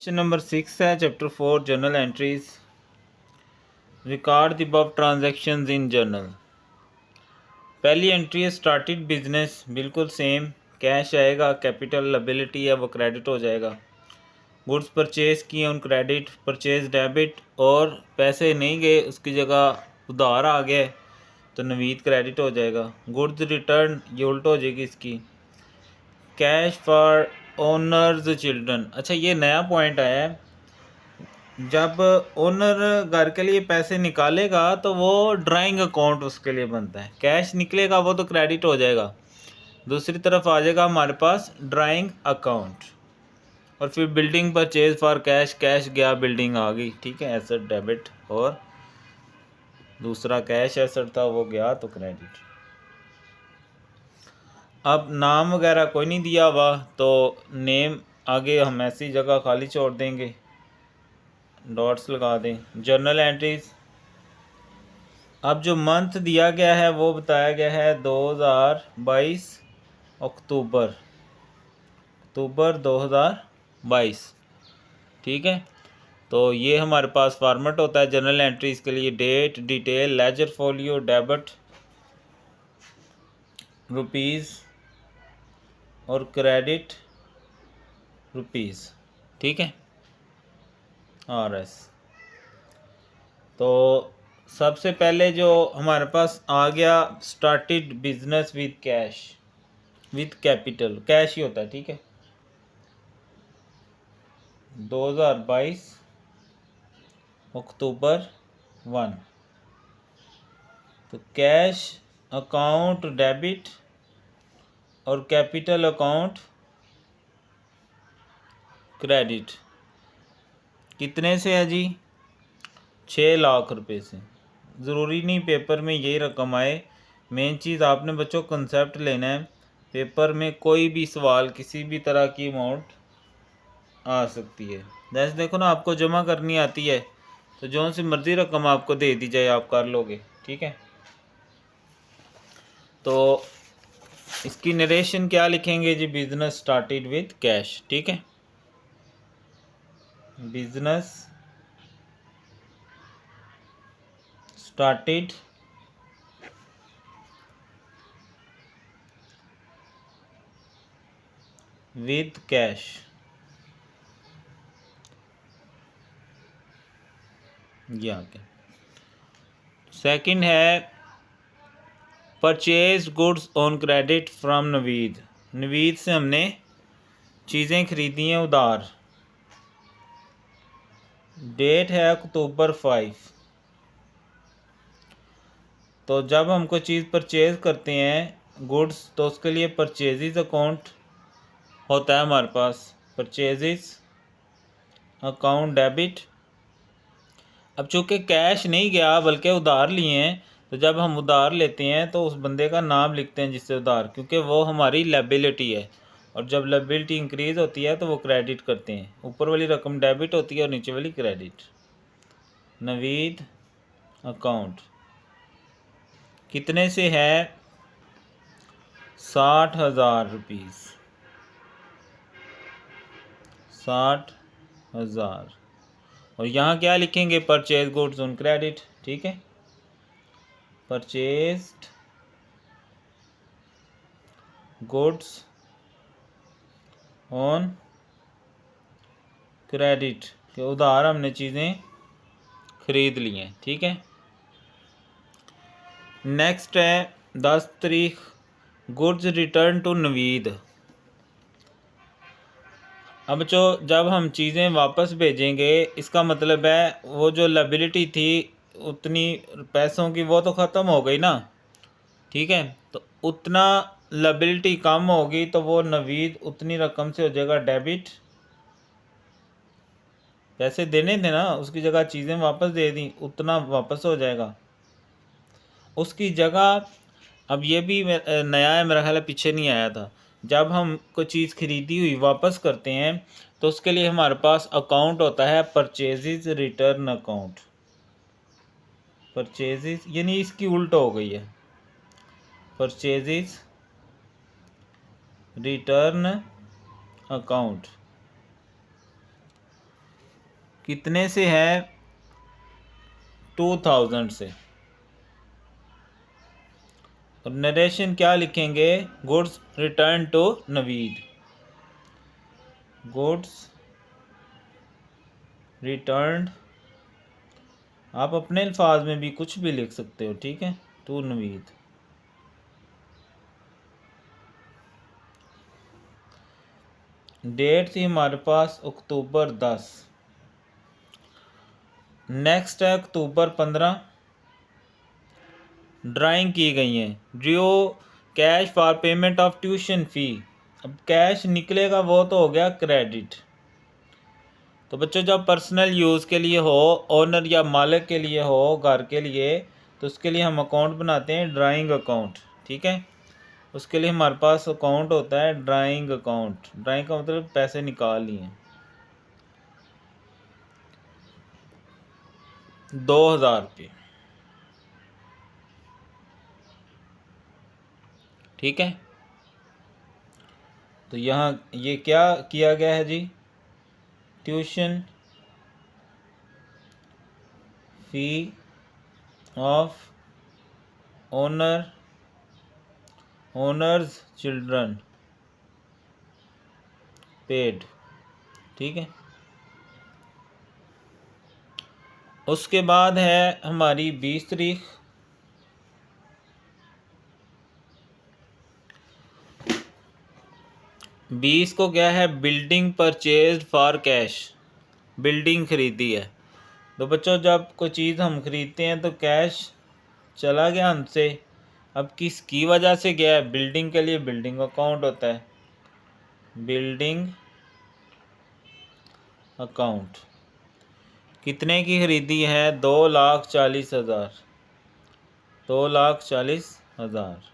Number 6 है chapter 4 journal entries. Record the above transactions in journal. पहली entry है started business, बिल्कुल same. Cash आएगा, कैपिटल लायबिलिटी है वो क्रेडिट हो जाएगा। गुड्स परचेज किए उन क्रेडिट, परचेज डेबिट, और पैसे नहीं गए उसकी जगह उधार आ गया तो नवीद क्रेडिट हो जाएगा। गुड्स रिटर्न ये उल्ट हो जाएगी इसकी। कैश फॉर ओनर्स चिल्ड्रन, अच्छा ये नया पॉइंट आया है। जब ओनर घर के लिए पैसे निकालेगा तो वो ड्राइंग अकाउंट उसके लिए बनता है। कैश निकलेगा वो तो क्रेडिट हो जाएगा, दूसरी तरफ आ जाएगा हमारे पास ड्राइंग अकाउंट। और फिर building purchase for cash, cash गया बिल्डिंग आ गई, ठीक है, एसेट डेबिट। और दूसरा कैश एसेट था वो गया तो क्रेडिट। अब नाम वगैरह कोई नहीं दिया हुआ तो नेम आगे हम ऐसी जगह खाली छोड़ देंगे, डॉट्स लगा दें। जर्नल एंट्रीज, अब जो मंथ दिया गया है वो बताया गया है 2022 अक्टूबर 2022, ठीक है। तो ये हमारे पास फॉर्मेट होता है जर्नल एंट्रीज के लिए। Date, detail, ledger folio, debit rupees और क्रेडिट रुपीज़, ठीक है, RS। तो सबसे पहले जो हमारे पास आ गया started business with cash, with capital, cash ही होता है, ठीक है। 2022 अक्टूबर 1, तो कैश अकाउंट डेबिट और कैपिटल अकाउंट क्रेडिट। कितने से है जी? 6 लाख रुपए से। ज़रूरी नहीं पेपर में यही रकम आए, मेन चीज़ आपने बच्चों कंसेप्ट लेना है। पेपर में कोई भी सवाल किसी भी तरह की अमाउंट आ सकती है। जैसे देखो ना, आपको जमा करनी आती है तो जो सी मर्ज़ी रकम आपको दे दी जाए आप कर लोगे, ठीक है। तो इसकी नरेशन क्या लिखेंगे जी? बिजनेस स्टार्टेड विद कैश, ठीक है। Business started with cash. ये आ गया। सेकंड है purchase goods on credit from Naveed. Naveed से हमने चीज़ें खरीदी हैं उधार। डेट है अक्टूबर 5। तो जब हम कोई चीज़ परचेज करते हैं गुड्स तो उसके लिए परचेजिज अकाउंट होता है हमारे पास, परचेजिज अकाउंट डेबिट। अब चूँकि कैश नहीं गया बल्कि उधार लिए हैं, तो जब हम उधार लेते हैं तो उस बंदे का नाम लिखते हैं जिससे उधार, क्योंकि वो हमारी लायबिलिटी है। और जब लायबिलिटी इंक्रीज़ होती है तो वो क्रेडिट करते हैं। ऊपर वाली रकम डेबिट होती है और नीचे वाली क्रेडिट। नवीद अकाउंट कितने से है? 60,000 रुपीज़, 60,000। और यहाँ क्या लिखेंगे? परचेज गुड्स ऑन क्रेडिट, ठीक है। परचेज्ड गुड्स ऑन क्रेडिट के उधार हमने चीज़ें खरीद ली हैं, ठीक है। नेक्स्ट है 10 तारीख, गुड्स रिटर्न टू नवीद। अब जो जब हम चीज़ें वापस भेजेंगे इसका मतलब है वो जो लायबिलिटी थी उतनी पैसों की वो तो ख़त्म हो गई ना, ठीक है। तो उतना लायबिलिटी कम होगी तो वो नवीद उतनी रकम से हो जाएगा डेबिट। पैसे देने थे ना, उसकी जगह चीज़ें वापस दे दी, उतना वापस हो जाएगा। उसकी जगह अब ये भी नया है, मेरा ख्याल है पीछे नहीं आया था। जब हम कोई चीज़ खरीदी हुई वापस करते हैं तो उसके लिए हमारे पास अकाउंट होता है परचेजिज रिटर्न अकाउंट। परचेजिज यानी इसकी उल्ट हो गई है, परचेजिज रिटर्न अकाउंट। कितने से है? 2000 से। और नरेशन क्या लिखेंगे? Goods return to Naveed. Goods return, आप अपने अल्फाज में भी कुछ भी लिख सकते हो, ठीक है, टू नवीद। डेट थी हमारे पास अक्टूबर 10। नेक्स्ट है अक्टूबर 15। ड्राइंग की गई है। ड्रियो cash for payment of tuition fee. अब कैश निकलेगा वो तो हो गया क्रेडिट। तो बच्चों जब पर्सनल यूज़ के लिए हो, ओनर या मालिक के लिए हो, घर के लिए, तो उसके लिए हम अकाउंट बनाते हैं ड्राइंग अकाउंट, ठीक है। उसके लिए हमारे पास अकाउंट होता है ड्राइंग अकाउंट। ड्राइंग का मतलब पैसे निकाल लिए 2000 रुपये, ठीक है। तो यहाँ ये क्या किया गया है जी? Tuition fee of owner's children paid, ठीक है। उसके बाद है हमारी 20 तारीख। बीस को क्या है? Building purchase for cash. Building खरीदी है। तो बच्चों जब कोई चीज़ हम खरीदते हैं तो कैश चला गया हमसे। अब किसकी वजह से गया है? बिल्डिंग के लिए बिल्डिंग अकाउंट होता है, बिल्डिंग अकाउंट। कितने की खरीदी है? 2,40,000। 2,40,000।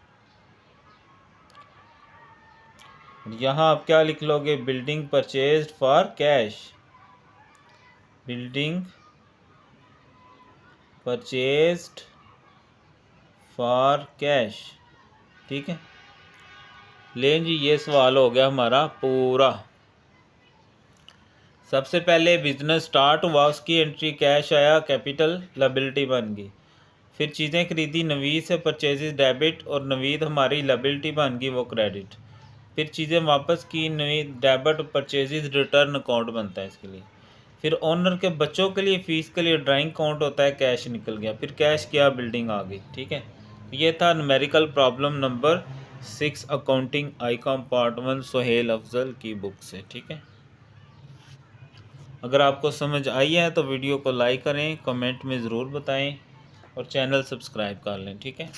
यहाँ आप क्या लिख लोगे? Building purchase for cash. Building purchased for cash, ठीक है। लें जी, ये सवाल हो गया हमारा पूरा। सबसे पहले बिजनेस स्टार्ट हुआ, उसकी एंट्री कैश आया, कैपिटल लायबिलिटी बन गई। फिर चीज़ें खरीदी, नवीद से परचेजेस डेबिट, और नवीद हमारी लायबिलिटी बन गई, वो क्रेडिट। फिर चीज़ें वापस की, Naveed debit, purchases return account बनता है इसके लिए। फिर ओनर के बच्चों के लिए फ़ीस के लिए ड्राइंग अकाउंट होता है, कैश निकल गया। फिर कैश किया, बिल्डिंग आ गई, ठीक है। ये था numerical problem number 6 accounting ICOM part 1 Suhail Afzal की बुक से, ठीक है। अगर आपको समझ आई है तो वीडियो को लाइक करें, कमेंट में ज़रूर बताएं और चैनल सब्सक्राइब कर लें, ठीक है।